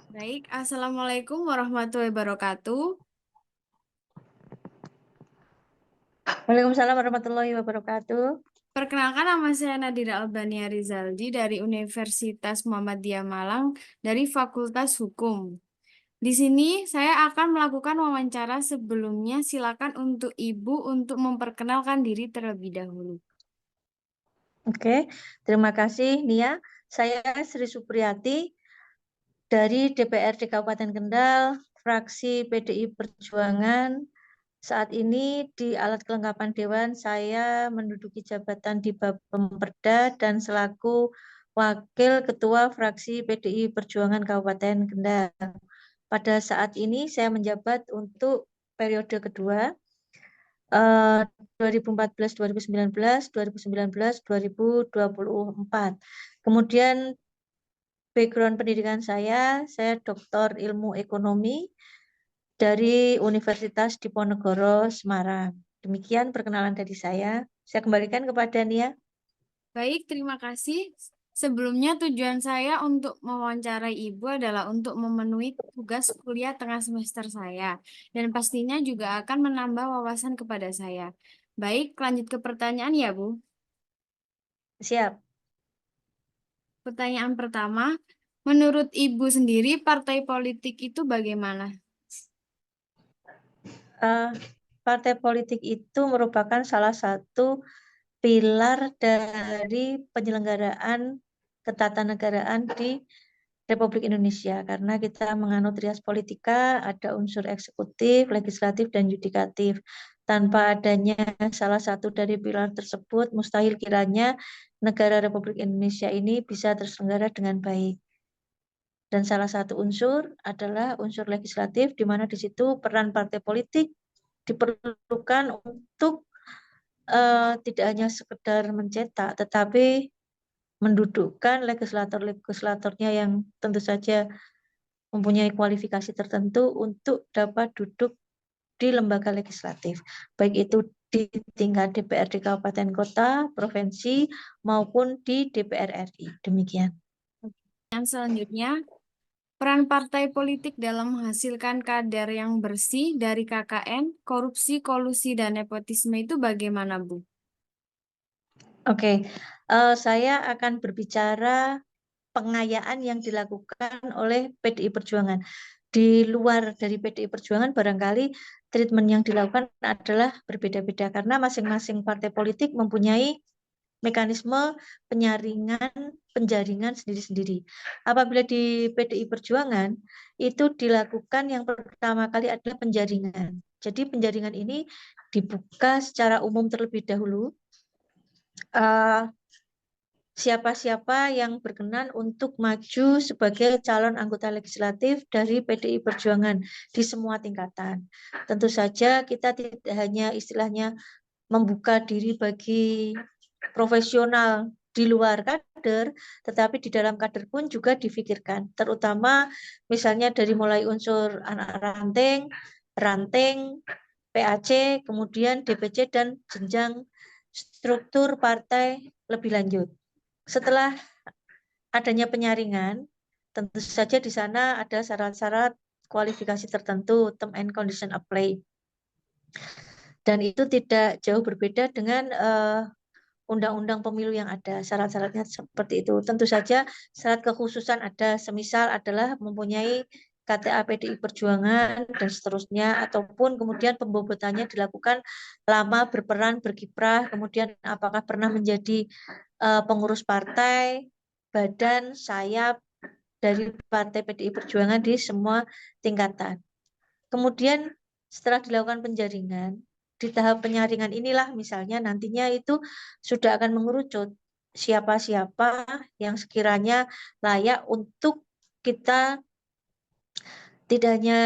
Baik, Assalamualaikum warahmatullahi wabarakatuh. Waalaikumsalam warahmatullahi wabarakatuh. Perkenalkan, nama saya Nadira Albania Rizaldi dari Universitas Muhammadiyah Malang dari Fakultas Hukum. Di sini saya akan melakukan wawancara. Sebelumnya silakan untuk Ibu untuk memperkenalkan diri terlebih dahulu. Oke, terima kasih Nia. Saya Sri Supriyati dari DPRD Kabupaten Kendal, fraksi PDI Perjuangan. Saat ini di alat kelengkapan Dewan saya menduduki jabatan di Bapemperda dan selaku Wakil Ketua Fraksi PDI Perjuangan Kabupaten Kendal. Pada saat ini saya menjabat untuk periode kedua 2014, 2019, 2019, 2024. Kemudian background pendidikan saya doktor ilmu ekonomi dari Universitas Diponegoro, Semarang. Demikian perkenalan dari saya. Saya kembalikan kepada Nia. Baik, terima kasih. Sebelumnya tujuan saya untuk mewawancarai Ibu adalah untuk memenuhi tugas kuliah tengah semester saya. Dan pastinya juga akan menambah wawasan kepada saya. Baik, lanjut ke pertanyaan ya, Bu. Siap. Pertanyaan pertama, menurut Ibu sendiri partai politik itu bagaimana? Eh, Partai politik itu merupakan salah satu pilar dari penyelenggaraan ketatanegaraan di Republik Indonesia karena kita menganut rias politika, ada unsur eksekutif, legislatif, dan yudikatif. Tanpa adanya salah satu dari pilar tersebut, mustahil kiranya negara Republik Indonesia ini bisa terselenggara dengan baik. Dan salah satu unsur adalah unsur legislatif, di mana di situ peran partai politik diperlukan untuk tidak hanya sekedar mencetak, tetapi mendudukkan legislator-legislatornya yang tentu saja mempunyai kualifikasi tertentu untuk dapat duduk di lembaga legislatif, baik itu di tingkat DPRD Kabupaten Kota, Provinsi, maupun di DPR RI. Demikian. Yang selanjutnya, peran partai politik dalam menghasilkan kader yang bersih dari KKN, korupsi, kolusi, dan nepotisme itu bagaimana, Bu? Oke, saya akan berbicara pengayaan yang dilakukan oleh PDI Perjuangan. Di luar dari PDI Perjuangan barangkali treatment yang dilakukan adalah berbeda-beda karena masing-masing partai politik mempunyai mekanisme penjaringan sendiri-sendiri. Apabila di PDI Perjuangan itu dilakukan yang pertama kali adalah penjaringan. Jadi penjaringan ini dibuka secara umum terlebih dahulu. Uh, Siapa-siapa yang berkenan untuk maju sebagai calon anggota legislatif dari PDI Perjuangan di semua tingkatan. Tentu saja kita tidak hanya istilahnya membuka diri bagi profesional di luar kader, tetapi di dalam kader pun juga difikirkan, terutama misalnya dari mulai unsur anak ranting, ranting, PAC, kemudian DPC, dan jenjang struktur partai lebih lanjut. Setelah adanya penyaringan, tentu saja di sana ada syarat-syarat kualifikasi tertentu, term and condition apply. Dan itu tidak jauh berbeda dengan undang-undang pemilu yang ada. Syarat-syaratnya seperti itu. Tentu saja syarat kekhususan ada, semisal adalah mempunyai KTA PDI Perjuangan dan seterusnya, ataupun kemudian pembobotannya dilakukan lama berperan, berkiprah, kemudian apakah pernah menjadi pengurus partai, badan, sayap dari Partai PDI Perjuangan di semua tingkatan. Kemudian setelah dilakukan penjaringan, di tahap penyaringan inilah misalnya nantinya itu sudah akan mengerucut siapa-siapa yang sekiranya layak untuk kita tidak hanya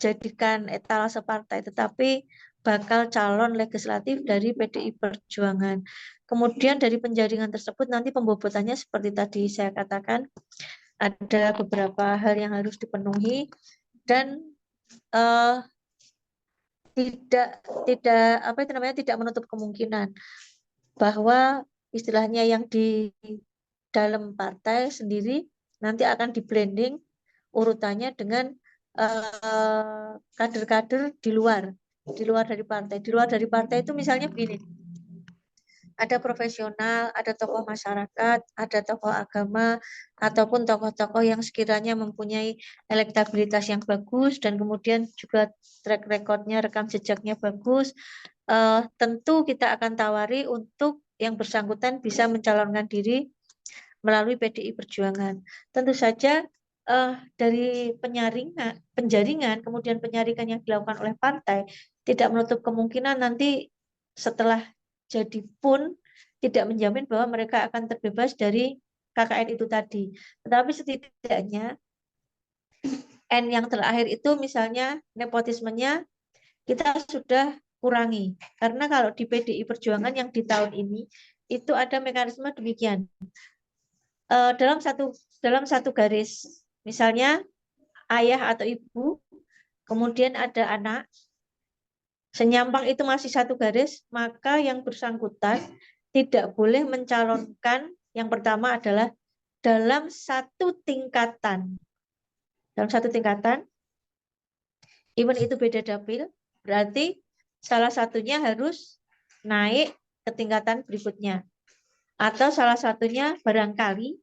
jadikan etalase partai, tetapi bakal calon legislatif dari PDI Perjuangan. Kemudian dari penjaringan tersebut nanti pembobotannya seperti tadi saya katakan, ada beberapa hal yang harus dipenuhi dan eh, tidak tidak apa itu namanya tidak menutup kemungkinan bahwa istilahnya yang di dalam partai sendiri nanti akan di blending urutannya dengan kader-kader di luar dari partai. Di luar dari partai itu misalnya begini, ada profesional, ada tokoh masyarakat, ada tokoh agama, ataupun tokoh-tokoh yang sekiranya mempunyai elektabilitas yang bagus dan kemudian juga track recordnya, rekam jejaknya bagus. Tentu kita akan tawari untuk yang bersangkutan bisa mencalonkan diri melalui PDI Perjuangan. Tentu saja dari penjaringan, kemudian penyaringan yang dilakukan oleh partai, tidak menutup kemungkinan nanti setelah jadi pun tidak menjamin bahwa mereka akan terbebas dari KKN itu tadi. Tetapi setidaknya N yang terakhir itu misalnya nepotismenya kita sudah kurangi. Karena kalau di PDI Perjuangan yang di tahun ini itu ada mekanisme demikian. Dalam satu garis, misalnya ayah atau ibu, kemudian ada anak, senyampang itu masih satu garis, maka yang bersangkutan tidak boleh mencalonkan. Yang pertama adalah dalam satu tingkatan. Dalam satu tingkatan, even itu beda dapil, berarti salah satunya harus naik ke tingkatan berikutnya. Atau salah satunya barangkali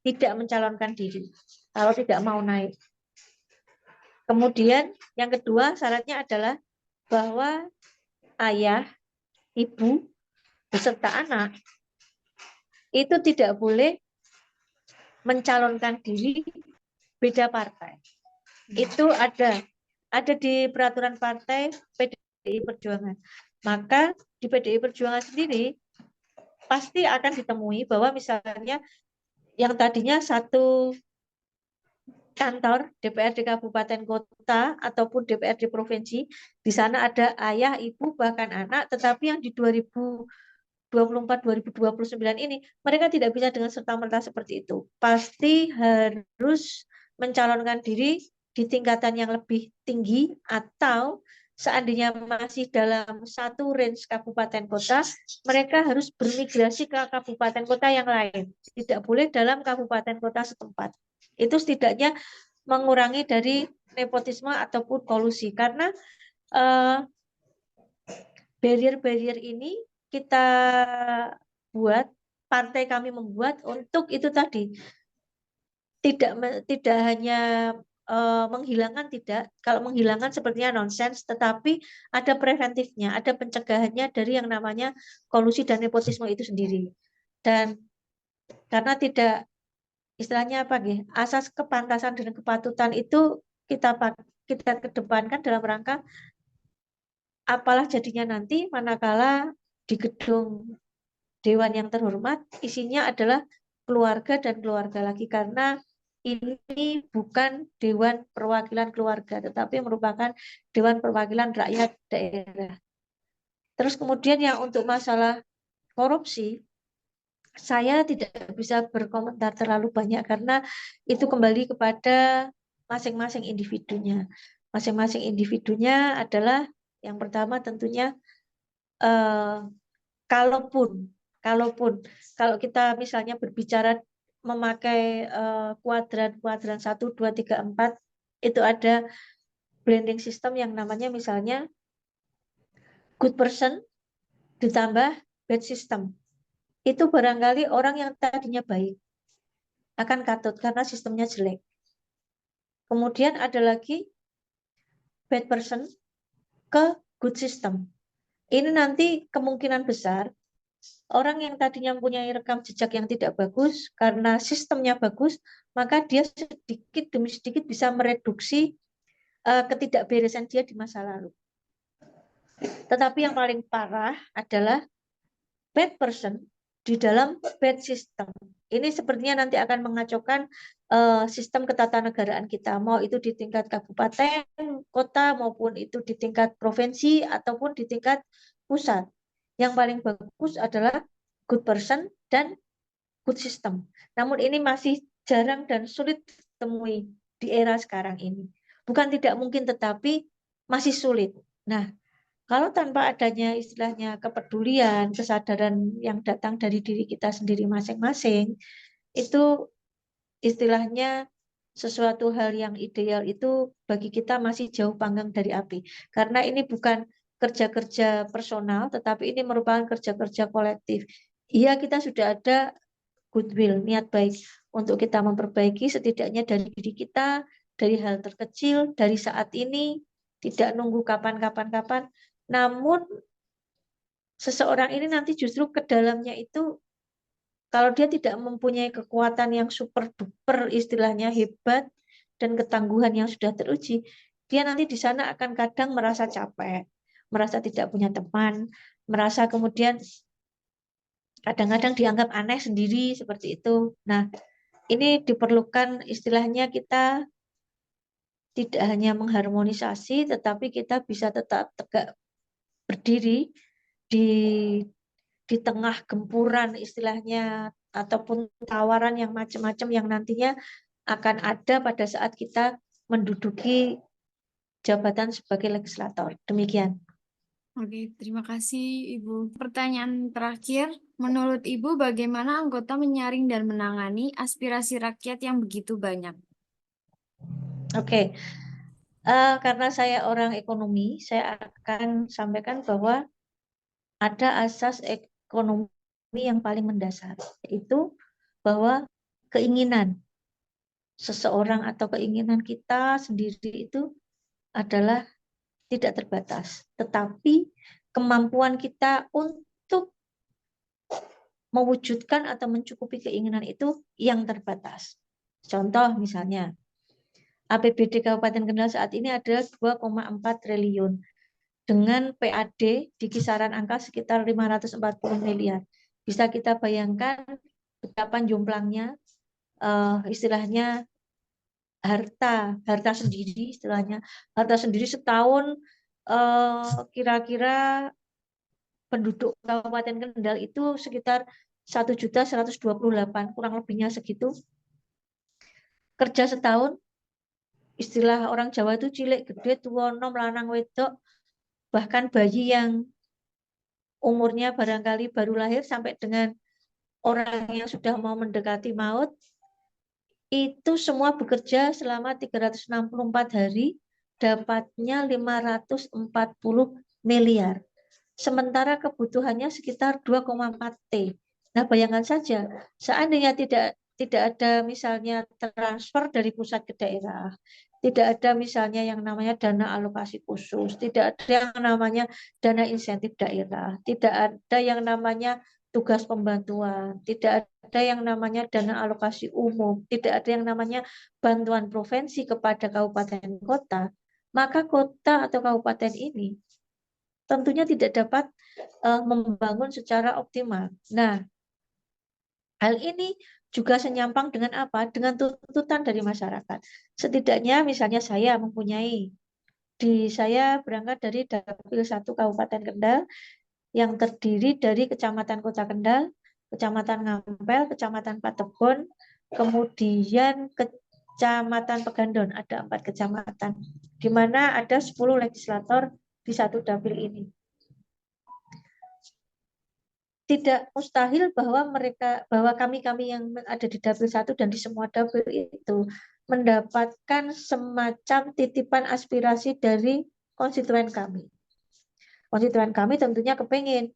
tidak mencalonkan diri kalau tidak mau naik. Kemudian yang kedua syaratnya adalah bahwa ayah, ibu, beserta anak itu tidak boleh mencalonkan diri beda partai. Itu ada di peraturan partai PDI Perjuangan. Maka di PDI Perjuangan sendiri pasti akan ditemui bahwa misalnya yang tadinya satu kantor DPRD Kabupaten Kota ataupun DPRD Provinsi, di sana ada ayah, ibu, bahkan anak, tetapi yang di 2024-2029 ini mereka tidak bisa dengan serta-merta seperti itu. Pasti harus mencalonkan diri di tingkatan yang lebih tinggi atau seandainya masih dalam satu range kabupaten kota, mereka harus bermigrasi ke kabupaten kota yang lain. Tidak boleh dalam kabupaten kota setempat. Itu setidaknya mengurangi dari nepotisme ataupun kolusi. Karena barrier-barrier ini kita buat, partai kami membuat untuk itu tadi. Tidak hanya menghilangkan, tidak. Kalau menghilangkan sepertinya nonsens, tetapi ada preventifnya, ada pencegahannya dari yang namanya kolusi dan nepotisme itu sendiri. Dan karena tidak, istilahnya apa nih, asas kepantasan dan kepatutan itu kita kedepankan dalam rangka apalah jadinya nanti manakala di gedung Dewan yang terhormat isinya adalah keluarga dan keluarga lagi, karena ini bukan Dewan Perwakilan Keluarga tetapi merupakan Dewan Perwakilan Rakyat Daerah. Terus kemudian yang untuk masalah korupsi, saya tidak bisa berkomentar terlalu banyak karena itu kembali kepada masing-masing individunya. Masing-masing individunya adalah yang pertama tentunya kalaupun kalau kita misalnya berbicara memakai kuadran 1, 2, 3, 4, itu ada blending system yang namanya misalnya good person ditambah bad system. Itu barangkali orang yang tadinya baik akan katut karena sistemnya jelek. Kemudian ada lagi bad person ke good system. Ini nanti kemungkinan besar orang yang tadinya mempunyai rekam jejak yang tidak bagus, karena sistemnya bagus, maka dia sedikit demi sedikit bisa mereduksi ketidakberesan dia di masa lalu. Tetapi yang paling parah adalah bad person di dalam bad system. Ini sepertinya nanti akan mengacaukan sistem ketatanegaraan kita, mau itu di tingkat kabupaten, kota, maupun itu di tingkat provinsi ataupun di tingkat pusat. Yang paling bagus adalah good person dan good system. Namun ini masih jarang dan sulit ditemui di era sekarang ini. Bukan tidak mungkin, tetapi masih sulit. Nah, kalau tanpa adanya istilahnya kepedulian, kesadaran yang datang dari diri kita sendiri masing-masing, itu istilahnya sesuatu hal yang ideal itu bagi kita masih jauh panggang dari api. Karena ini bukan kerja-kerja personal, tetapi ini merupakan kerja-kerja kolektif. Iya, kita sudah ada goodwill, niat baik untuk kita memperbaiki setidaknya dari diri kita, dari hal terkecil, dari saat ini, tidak nunggu kapan-kapan-kapan. Namun seseorang ini nanti justru ke dalamnya itu, kalau dia tidak mempunyai kekuatan yang super duper istilahnya hebat dan ketangguhan yang sudah teruji, dia nanti di sana akan kadang merasa capek, merasa tidak punya teman, merasa kemudian kadang-kadang dianggap aneh sendiri seperti itu. Nah, ini diperlukan istilahnya kita tidak hanya mengharmonisasi, tetapi kita bisa tetap tegak berdiri di tengah gempuran istilahnya ataupun tawaran yang macam-macam yang nantinya akan ada pada saat kita menduduki jabatan sebagai legislator. Demikian. Oke, terima kasih Ibu. Pertanyaan terakhir, menurut Ibu bagaimana anggota menyaring dan menangani aspirasi rakyat yang begitu banyak? Oke, karena saya orang ekonomi, saya akan sampaikan bahwa ada asas ekonomi yang paling mendasar, yaitu bahwa keinginan seseorang atau keinginan kita sendiri itu adalah tidak terbatas, tetapi kemampuan kita untuk mewujudkan atau mencukupi keinginan itu yang terbatas. Contoh misalnya, APBD Kabupaten Kendal saat ini adalah 2,4 triliun dengan PAD di kisaran angka sekitar 540 miliar. Bisa kita bayangkan betapa jumlahnya istilahnya harta sendiri istilahnya. Harta sendiri setahun kira-kira penduduk Kabupaten Kendal itu sekitar 1.128.000, kurang lebihnya segitu. Kerja setahun, istilah orang Jawa itu cilik gede tua nom lanang wedok, bahkan bayi yang umurnya barangkali baru lahir sampai dengan orang yang sudah mau mendekati maut, itu semua bekerja selama 364 hari, dapatnya 540 miliar. Sementara kebutuhannya sekitar 2,4 T. Nah, bayangkan saja, seandainya tidak ada misalnya transfer dari pusat ke daerah, tidak ada misalnya yang namanya dana alokasi khusus, tidak ada yang namanya dana insentif daerah, tidak ada yang namanya tugas pembantuan, tidak ada yang namanya dana alokasi umum, tidak ada yang namanya bantuan provinsi kepada kabupaten kota, maka kota atau kabupaten ini tentunya tidak dapat membangun secara optimal. Nah, hal ini juga senyampang dengan apa? Dengan tuntutan dari masyarakat. Setidaknya misalnya saya mempunyai, saya berangkat dari Dapil 1 Kabupaten Kendal yang terdiri dari Kecamatan Kota Kendal, Kecamatan Ngampel, Kecamatan Patebon, kemudian Kecamatan Pegandon, ada 4 kecamatan, di mana ada 10 legislator di satu dapil ini. Tidak mustahil bahwa kami yang ada di dapil 1 dan di semua dapil itu mendapatkan semacam titipan aspirasi dari konstituen kami. Konstituen kami tentunya kepingin,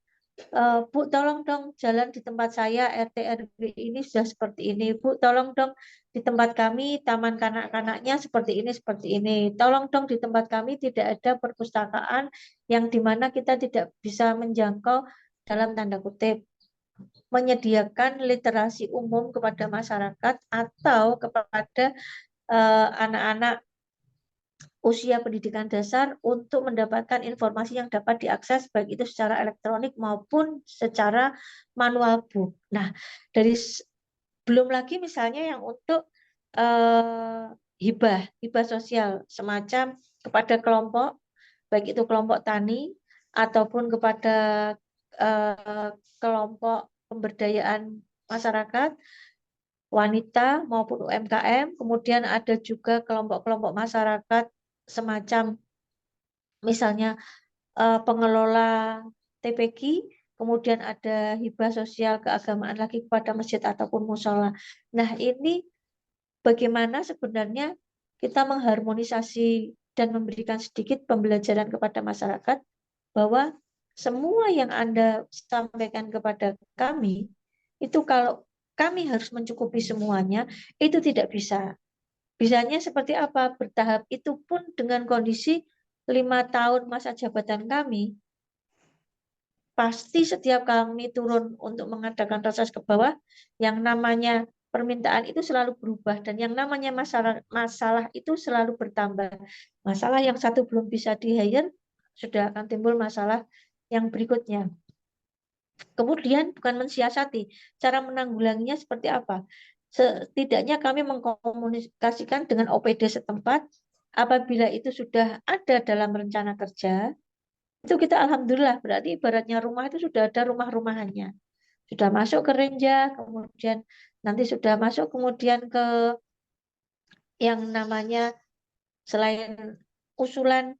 Bu, tolong dong jalan di tempat saya RT RW ini sudah seperti ini. Bu, tolong dong di tempat kami taman kanak-kanaknya seperti ini. Tolong dong di tempat kami tidak ada perpustakaan yang dimana kita tidak bisa menjangkau, dalam tanda kutip, menyediakan literasi umum kepada masyarakat atau kepada anak-anak usia pendidikan dasar untuk mendapatkan informasi yang dapat diakses baik itu secara elektronik maupun secara manual book. Nah, belum lagi misalnya yang untuk hibah sosial semacam kepada kelompok, baik itu kelompok tani ataupun kepada kelompok pemberdayaan masyarakat, wanita maupun UMKM, kemudian ada juga kelompok-kelompok masyarakat semacam misalnya pengelola TPQ, kemudian ada hibah sosial keagamaan lagi kepada masjid ataupun musola. Nah, ini bagaimana sebenarnya kita mengharmonisasi dan memberikan sedikit pembelajaran kepada masyarakat bahwa semua yang Anda sampaikan kepada kami itu kalau kami harus mencukupi semuanya itu tidak bisa. Bisanya seperti apa? Bertahap, itu pun dengan kondisi 5 tahun masa jabatan kami, pasti setiap kami turun untuk mengadakan reses ke bawah, yang namanya permintaan itu selalu berubah dan yang namanya masalah itu selalu bertambah. Masalah yang satu belum bisa di-hire, sudah akan timbul masalah yang berikutnya. Kemudian bukan mensiasati, cara menanggulanginya seperti apa? Setidaknya kami mengkomunikasikan dengan OPD setempat, apabila itu sudah ada dalam rencana kerja, itu kita alhamdulillah, berarti ibaratnya rumah itu sudah ada rumah-rumahannya. Sudah masuk ke Renja, kemudian nanti sudah masuk kemudian ke yang namanya selain usulan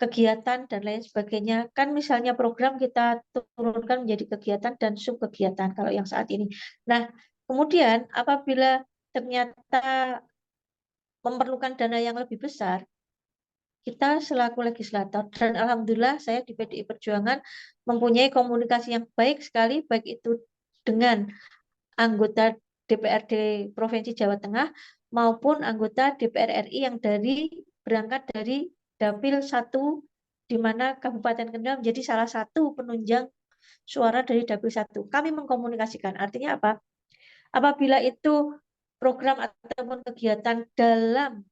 kegiatan dan lain sebagainya. Kan misalnya program kita turunkan menjadi kegiatan dan sub kegiatan kalau yang saat ini. Nah, kemudian apabila ternyata memerlukan dana yang lebih besar, kita selaku legislator dan alhamdulillah saya di PDI Perjuangan mempunyai komunikasi yang baik sekali, baik itu dengan anggota DPRD Provinsi Jawa Tengah maupun anggota DPR RI yang berangkat dari Dapil 1, di mana Kabupaten Kendal menjadi salah satu penunjang suara dari Dapil 1. Kami mengkomunikasikan, artinya apa? Apabila itu program ataupun kegiatan dalam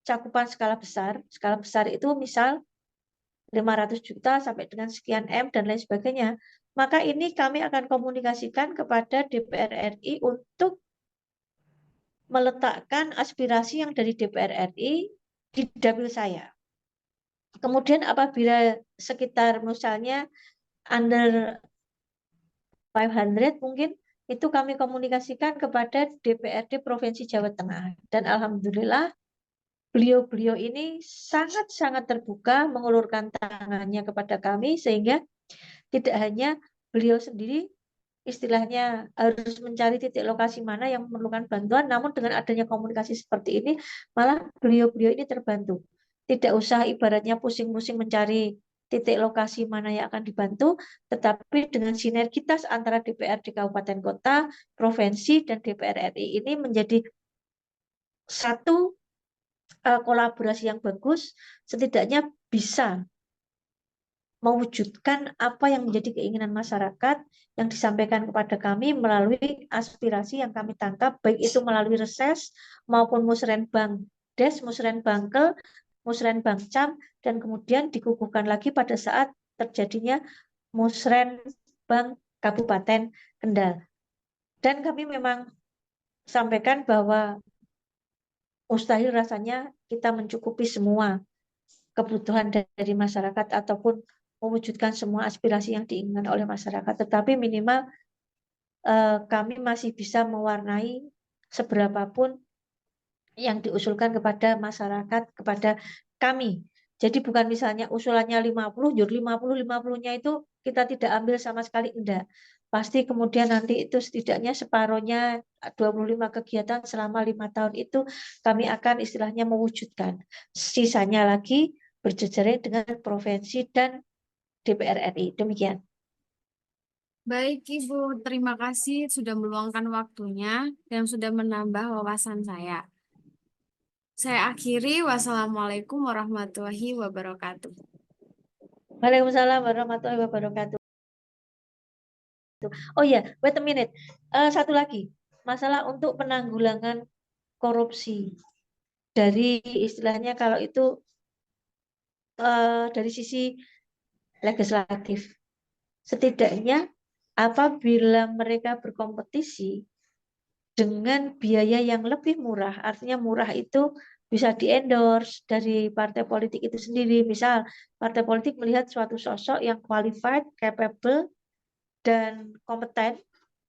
cakupan skala besar itu misal 500 juta sampai dengan sekian M dan lain sebagainya, maka ini kami akan komunikasikan kepada DPR RI untuk meletakkan aspirasi yang dari DPR RI di dapil saya. Kemudian apabila sekitar misalnya under 500 mungkin, itu kami komunikasikan kepada DPRD Provinsi Jawa Tengah. Dan alhamdulillah beliau-beliau ini sangat-sangat terbuka mengulurkan tangannya kepada kami, sehingga tidak hanya beliau sendiri istilahnya harus mencari titik lokasi mana yang memerlukan bantuan, namun dengan adanya komunikasi seperti ini, malah beliau-beliau ini terbantu. Tidak usah ibaratnya pusing-pusing mencari titik lokasi mana yang akan dibantu, tetapi dengan sinergitas antara DPRD Kabupaten Kota, Provinsi, dan DPR RI ini menjadi satu kolaborasi yang bagus, setidaknya bisa mewujudkan apa yang menjadi keinginan masyarakat yang disampaikan kepada kami melalui aspirasi yang kami tangkap, baik itu melalui reses maupun musrenbang des, musrenbangkel, musrenbangcam, dan kemudian dikukuhkan lagi pada saat terjadinya musrenbang Kabupaten Kendal. Dan kami memang sampaikan bahwa mustahil rasanya kita mencukupi semua kebutuhan dari masyarakat ataupun mewujudkan semua aspirasi yang diinginkan oleh masyarakat, tetapi minimal kami masih bisa mewarnai seberapapun yang diusulkan kepada masyarakat, kepada kami. Jadi bukan misalnya usulannya 50, jur 50-50-nya itu kita tidak ambil sama sekali, enggak. Pasti kemudian nanti itu setidaknya separohnya 25 kegiatan selama 5 tahun itu kami akan istilahnya mewujudkan. Sisanya lagi berjejaring dengan provinsi dan DPR RI. Demikian. Baik, Ibu. Terima kasih sudah meluangkan waktunya dan sudah menambah wawasan saya. Saya akhiri. Wassalamualaikum warahmatullahi wabarakatuh. Waalaikumsalam warahmatullahi wabarakatuh. Oh ya, wait a minute. Satu lagi, masalah untuk penanggulangan korupsi dari istilahnya kalau itu dari sisi legislatif. Setidaknya apabila mereka berkompetisi dengan biaya yang lebih murah, artinya murah itu bisa di-endorse dari partai politik itu sendiri. Misal, partai politik melihat suatu sosok yang qualified, capable, dan kompeten,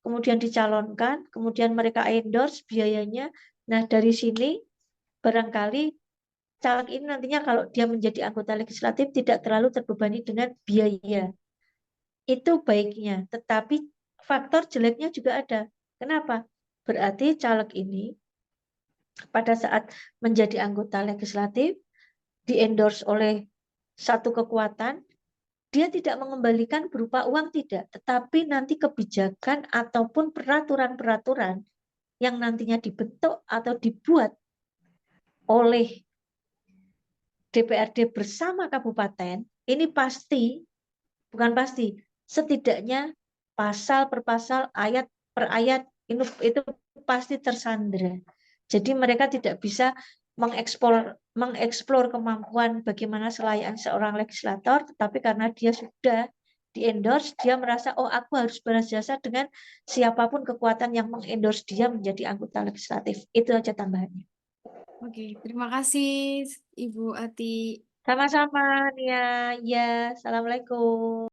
kemudian dicalonkan, kemudian mereka endorse biayanya. Nah, dari sini barangkali caleg ini nantinya kalau dia menjadi anggota legislatif tidak terlalu terbebani dengan biaya. Itu baiknya, tetapi faktor jeleknya juga ada. Kenapa? Berarti caleg ini pada saat menjadi anggota legislatif, di-endorse oleh satu kekuatan, dia tidak mengembalikan berupa uang tidak, tetapi nanti kebijakan ataupun peraturan-peraturan yang nantinya dibentuk atau dibuat oleh DPRD bersama kabupaten, ini pasti, bukan pasti, setidaknya pasal per pasal, ayat per ayat, itu pasti tersandra. Jadi mereka tidak bisa mengeksplor kemampuan bagaimana selayaknya seorang legislator, tetapi karena dia sudah di-endorse, dia merasa, oh aku harus balas jasa dengan siapapun kekuatan yang mengendorse dia menjadi anggota legislatif. Itu aja tambahannya. Oke, terima kasih Ibu Ati. Sama-sama, Nia. Ya, Assalamualaikum.